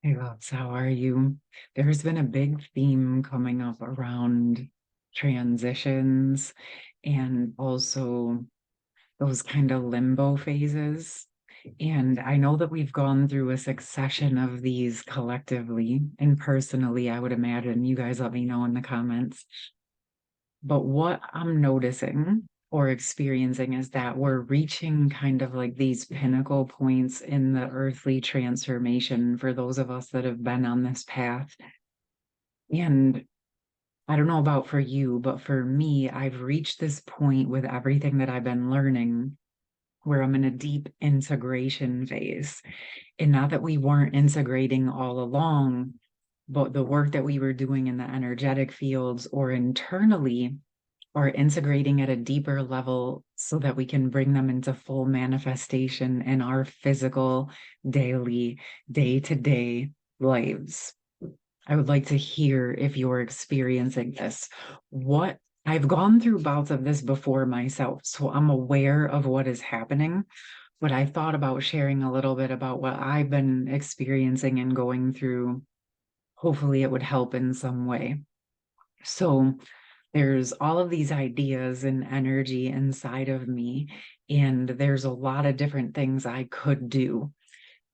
Hey, loves, how are you? There's been a big theme coming up around transitions and also those kind of limbo phases. And I know that we've gone through a succession of these collectively and personally, I would imagine. You guys let me know in the comments. But what I'm noticing or experiencing is that we're reaching kind of like these pinnacle points in the earthly transformation for those of us that have been on this path. And I don't know about for you, but for me, I've reached this point with everything that I've been learning where I'm in a deep integration phase. And not that we weren't integrating all along, but the work that we were doing in the energetic fields or internally or integrating at a deeper level so that we can bring them into full manifestation in our physical, daily, day-to-day lives. I would like to hear if you're experiencing this. What I've gone through bouts of this before myself, so I'm aware of what is happening, but I thought about sharing a little bit about what I've been experiencing and going through. Hopefully, it would help in some way. So, there's all of these ideas and energy inside of me, and there's a lot of different things I could do.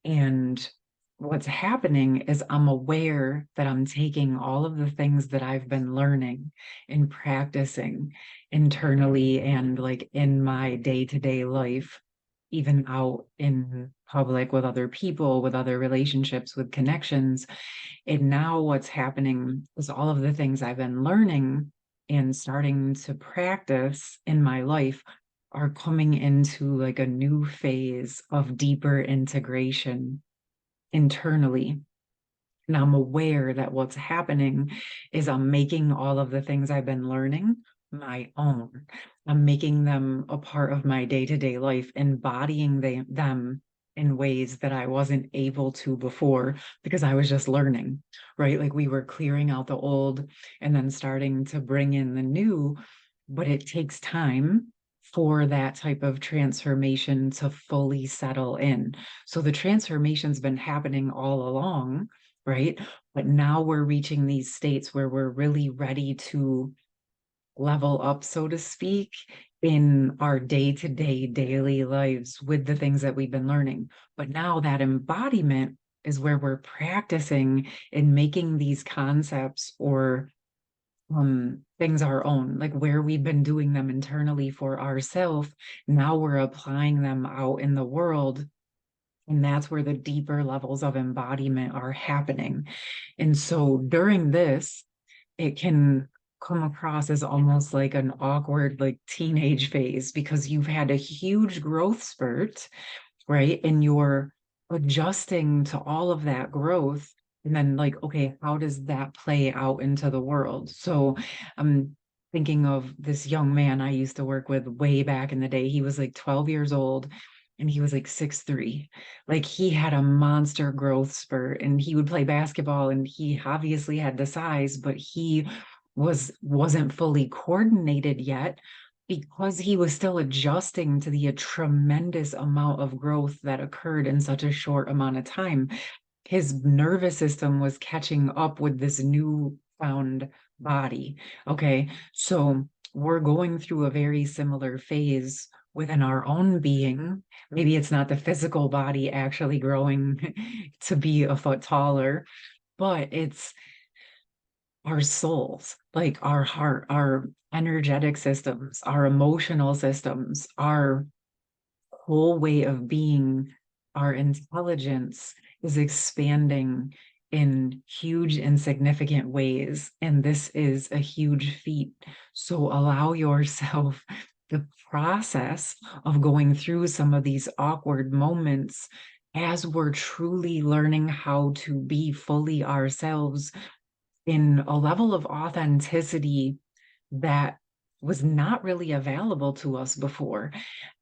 And what's happening is I'm aware that I'm taking all of the things that I've been learning and practicing internally and like in my day-to-day life, even out in public with other people, with other relationships, with connections. And now what's happening is all of the things I've been learning and starting to practice in my life are coming into like a new phase of deeper integration internally. And I'm aware that what's happening is I'm making all of the things I've been learning my own. I'm making them a part of my day-to-day life, embodying them in ways that I wasn't able to before because I was just learning, right? Like we were clearing out the old and then starting to bring in the new, but it takes time for that type of transformation to fully settle in. So the transformation's been happening all along, right? But now we're reaching these states where we're really ready to level up, so to speak, in our day-to-day daily lives with the things that we've been learning. But now that embodiment is where we're practicing and making these concepts or things our own, like where we've been doing them internally for ourselves. Now we're applying them out in the world. And that's where the deeper levels of embodiment are happening. And so during this, it can come across as almost like an awkward, like teenage phase because you've had a huge growth spurt, right? And you're adjusting to all of that growth. And then, like, okay, how does that play out into the world? So I'm thinking of this young man I used to work with way back in the day. He was like 12 years old and he was like 6'3". Like he had a monster growth spurt and he would play basketball and he obviously had the size, but he wasn't fully coordinated yet because he was still adjusting to the tremendous amount of growth that occurred in such a short amount of time. His nervous system was catching up with this new found body. Okay. So we're going through a very similar phase within our own being. Maybe it's not the physical body actually growing to be a foot taller, but it's our souls, like our heart, our energetic systems, our emotional systems, our whole way of being, our intelligence is expanding in huge and significant ways. And this is a huge feat. So allow yourself the process of going through some of these awkward moments as we're truly learning how to be fully ourselves in a level of authenticity that was not really available to us before.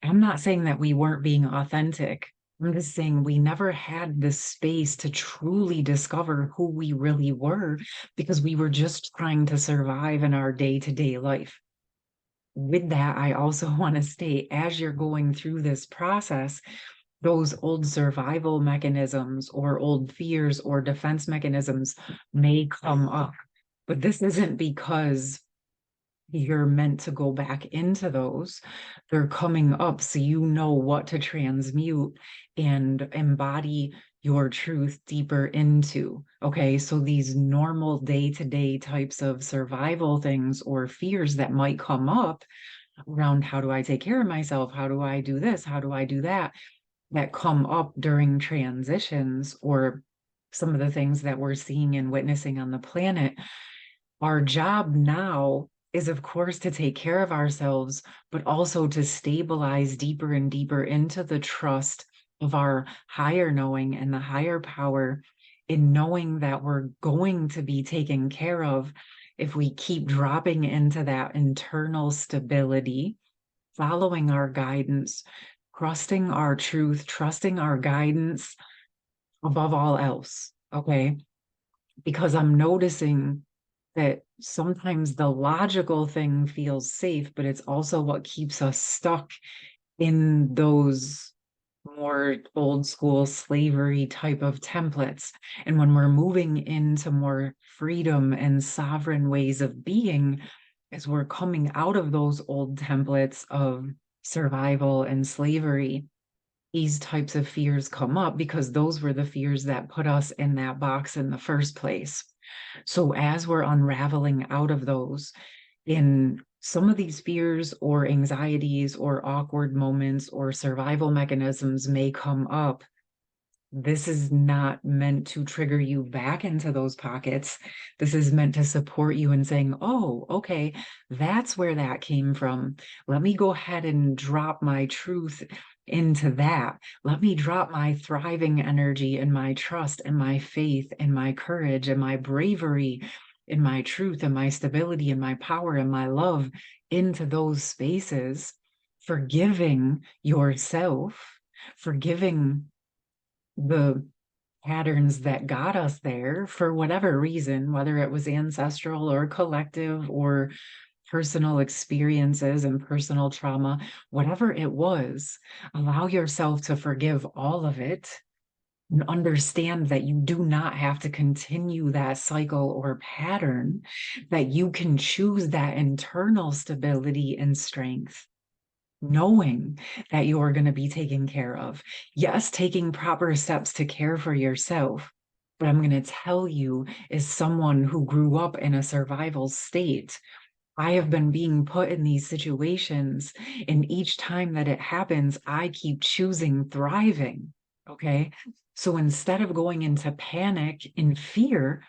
I'm not saying that we weren't being authentic. I'm just saying we never had the space to truly discover who we really were because we were just trying to survive in our day-to-day life. With that, I also want to state as you're going through this process, those old survival mechanisms or old fears or defense mechanisms may come up. But this isn't because you're meant to go back into those. They're coming up so you know what to transmute and embody your truth deeper into. Okay, so these normal day-to-day types of survival things or fears that might come up around how do I take care of myself? How do I do this? How do I do that? That come up during transitions or some of the things that we're seeing and witnessing on the planet. Our job now is, of course, to take care of ourselves, but also to stabilize deeper and deeper into the trust of our higher knowing and the higher power, in knowing that we're going to be taken care of if we keep dropping into that internal stability, following our guidance, trusting our truth, trusting our guidance above all else. Okay. Because I'm noticing that sometimes the logical thing feels safe, but it's also what keeps us stuck in those more old school slavery type of templates. And when we're moving into more freedom and sovereign ways of being, as we're coming out of those old templates of survival and slavery, these types of fears come up because those were the fears that put us in that box in the first place. So as we're unraveling out of those, in some of these fears or anxieties or awkward moments or survival mechanisms may come up. This is not meant to trigger you back into those pockets. This is meant to support you in saying, oh, okay, that's where that came from. Let me go ahead and drop my truth into that. Let me drop my thriving energy and my trust and my faith and my courage and my bravery and my truth and my stability and my power and my love into those spaces, forgiving yourself, forgiving the patterns that got us there for whatever reason, whether it was ancestral or collective or personal experiences and personal trauma, whatever it was, allow yourself to forgive all of it and understand that you do not have to continue that cycle or pattern, that you can choose that internal stability and strength, knowing that you are going to be taken care of. Yes, taking proper steps to care for yourself. But I'm going to tell you, as someone who grew up in a survival state, I have been being put in these situations, and each time that it happens, I keep choosing thriving. Okay. So instead of going into panic and fear,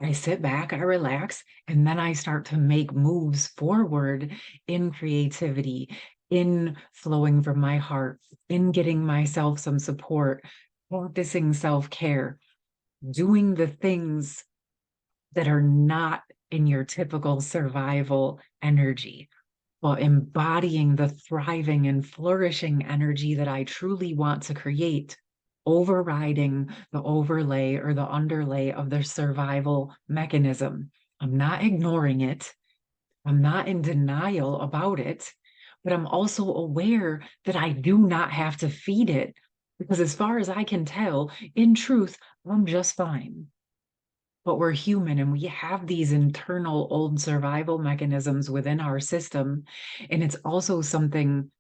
I sit back, I relax, and then I start to make moves forward in creativity, in flowing from my heart, in getting myself some support, practicing self-care, doing the things that are not in your typical survival energy, while embodying the thriving and flourishing energy that I truly want to create, overriding the overlay or the underlay of the survival mechanism. I'm not ignoring it. I'm not in denial about it, but I'm also aware that I do not have to feed it, because as far as I can tell, in truth, I'm just fine. But we're human and we have these internal old survival mechanisms within our system. And it's also something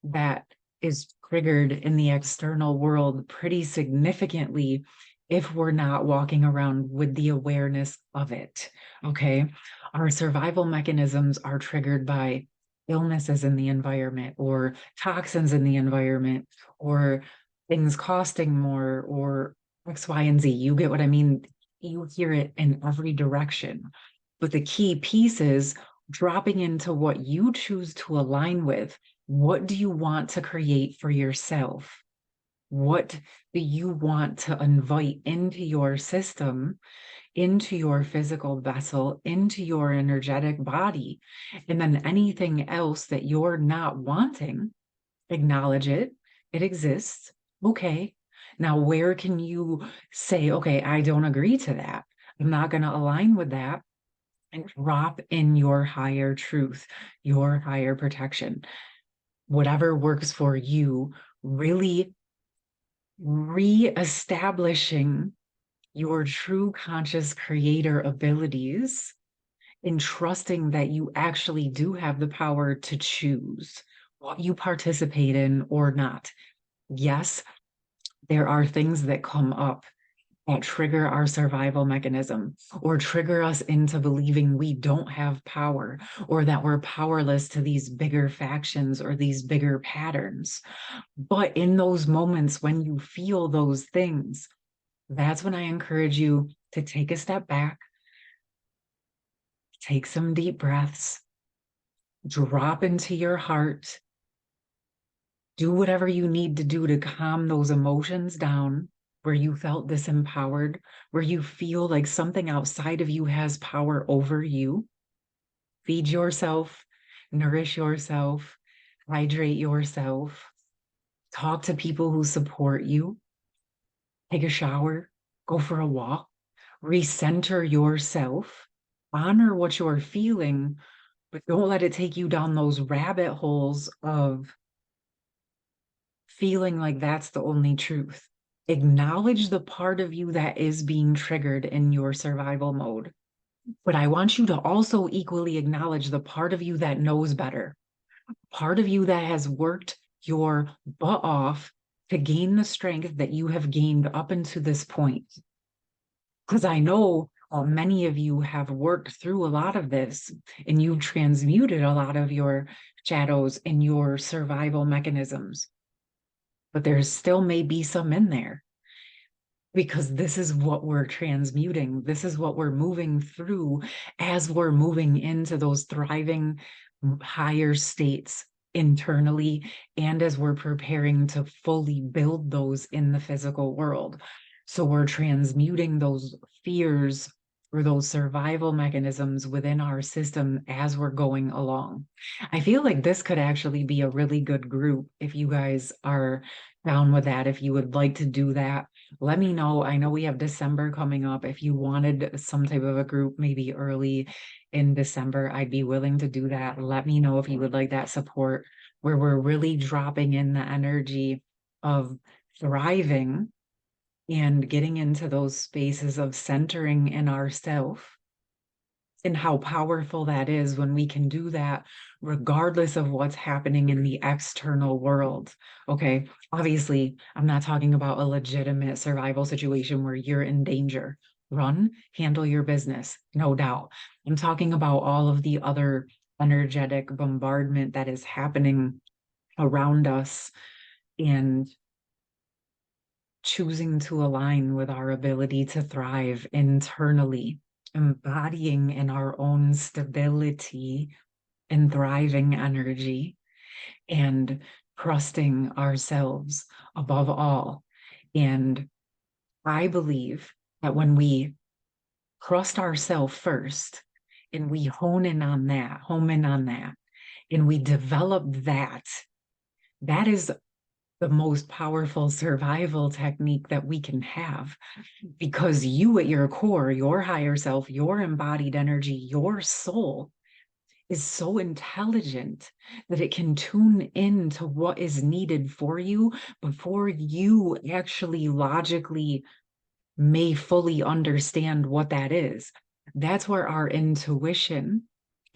that is triggered in the external world pretty significantly if we're not walking around with the awareness of it. Okay. Our survival mechanisms are triggered by illnesses in the environment or toxins in the environment or things costing more or X, Y, and Z. You get what I mean? You hear it in every direction. But the key piece is dropping into what you choose to align with. What do you want to create for yourself? What do you want to invite into your system, into your physical vessel, into your energetic body? And then anything else that you're not wanting, acknowledge it. It exists. Okay. Now, where can you say, okay, I don't agree to that. I'm not going to align with that, and drop in your higher truth, your higher protection, whatever works for you. Really Re-establishing your true conscious creator abilities and trusting that you actually do have the power to choose what you participate in or not. Yes, there are things that come up that trigger our survival mechanism or trigger us into believing we don't have power or that we're powerless to these bigger factions or these bigger patterns. But in those moments when you feel those things, that's when I encourage you to take a step back, take some deep breaths, drop into your heart, do whatever you need to do to calm those emotions down where you felt disempowered, where you feel like something outside of you has power over you. Feed yourself, nourish yourself, hydrate yourself, talk to people who support you, take a shower, go for a walk, recenter yourself, honor what you're feeling, but don't let it take you down those rabbit holes of feeling like that's the only truth. Acknowledge the part of you that is being triggered in your survival mode. But I want you to also equally acknowledge the part of you that knows better, part of you that has worked your butt off to gain the strength that you have gained up until this point. Because I know many of you have worked through a lot of this and you've transmuted a lot of your shadows and your survival mechanisms. But there's still may be some in there because this is what we're transmuting. This is what we're moving through as we're moving into those thriving higher states internally and as we're preparing to fully build those in the physical world. So we're transmuting those fears or those survival mechanisms within our system as we're going along. I feel like this could actually be a really good group if you guys are down with that. If you would like to do that, let me know. I know we have December coming up. If you wanted some type of a group, maybe early in December, I'd be willing to do that. Let me know if you would like that support where we're really dropping in the energy of thriving and getting into those spaces of centering in ourselves and how powerful that is when we can do that regardless of what's happening in the external world. Okay, obviously I'm not talking about a legitimate survival situation where you're in danger. Run, handle your business, no doubt. I'm talking about all of the other energetic bombardment that is happening around us and choosing to align with our ability to thrive internally, embodying in our own stability and thriving energy, and trusting ourselves above all. And I believe that when we trust ourselves first and we hone in on that, and we develop that, that is the most powerful survival technique that we can have because you at your core, your higher self, your embodied energy, your soul is so intelligent that it can tune in to what is needed for you before you actually logically may fully understand what that is. That's where our intuition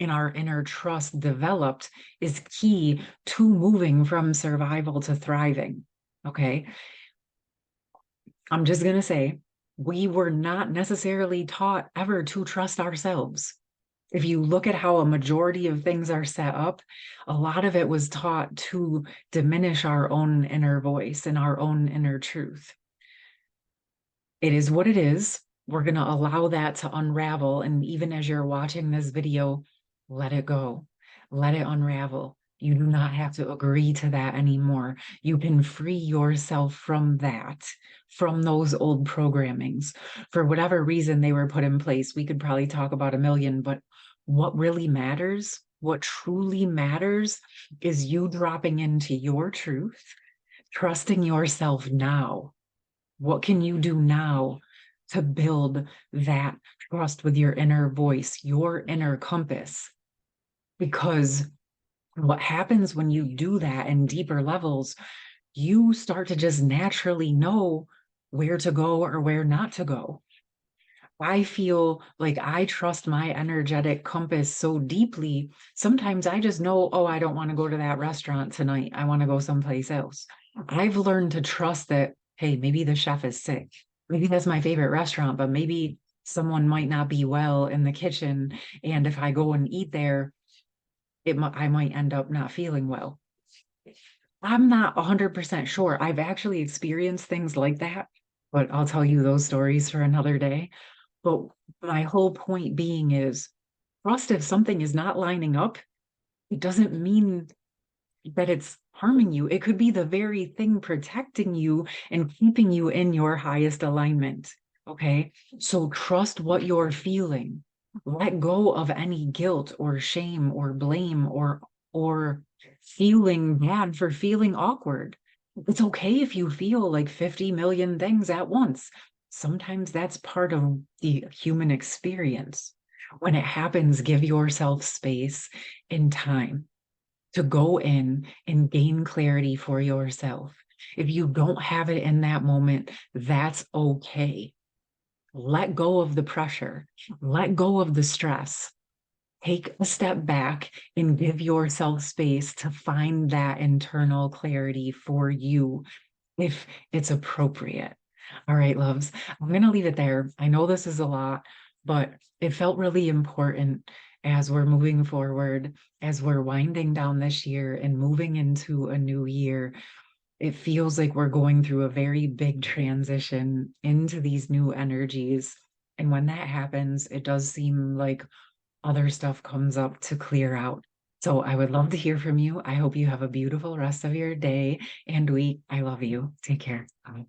and our inner trust developed is key to moving from survival to thriving. Okay. I'm just going to say, we were not necessarily taught ever to trust ourselves. If you look at how a majority of things are set up, a lot of it was taught to diminish our own inner voice and our own inner truth. It is what it is. We're going to allow that to unravel. And even as you're watching this video, let it go. Let it unravel. You do not have to agree to that anymore. You can free yourself from that, from those old programmings. For whatever reason they were put in place, we could probably talk about a million, but what really matters, what truly matters, is you dropping into your truth, trusting yourself now. What can you do now to build that trust with your inner voice, your inner compass? Because what happens when you do that in deeper levels, you start to just naturally know where to go or where not to go. I feel like I trust my energetic compass so deeply. Sometimes I just know, oh, I don't want to go to that restaurant tonight. I want to go someplace else. I've learned to trust that, hey, maybe the chef is sick. Maybe that's my favorite restaurant, but maybe someone might not be well in the kitchen. And if I go and eat there, I might end up not feeling well. I'm not 100% sure. I've actually experienced things like that, but I'll tell you those stories for another day. But my whole point being is trust if something is not lining up, it doesn't mean that it's harming you. It could be the very thing protecting you and keeping you in your highest alignment. Okay. So trust what you're feeling. Let go of any guilt or shame or blame or feeling bad for feeling awkward. It's okay if you feel like 50 million things at once. Sometimes that's part of the human experience. When it happens, give yourself space and time to go in and gain clarity for yourself. If you don't have it in that moment, that's okay. Let go of the pressure, let go of the stress. Take a step back and give yourself space to find that internal clarity for you if it's appropriate. All right, loves, I'm going to leave it there. I know this is a lot, but it felt really important as we're moving forward, as we're winding down this year and moving into a new year. It feels like we're going through a very big transition into these new energies. And when that happens, it does seem like other stuff comes up to clear out. So I would love to hear from you. I hope you have a beautiful rest of your day and week. I love you. Take care. Bye.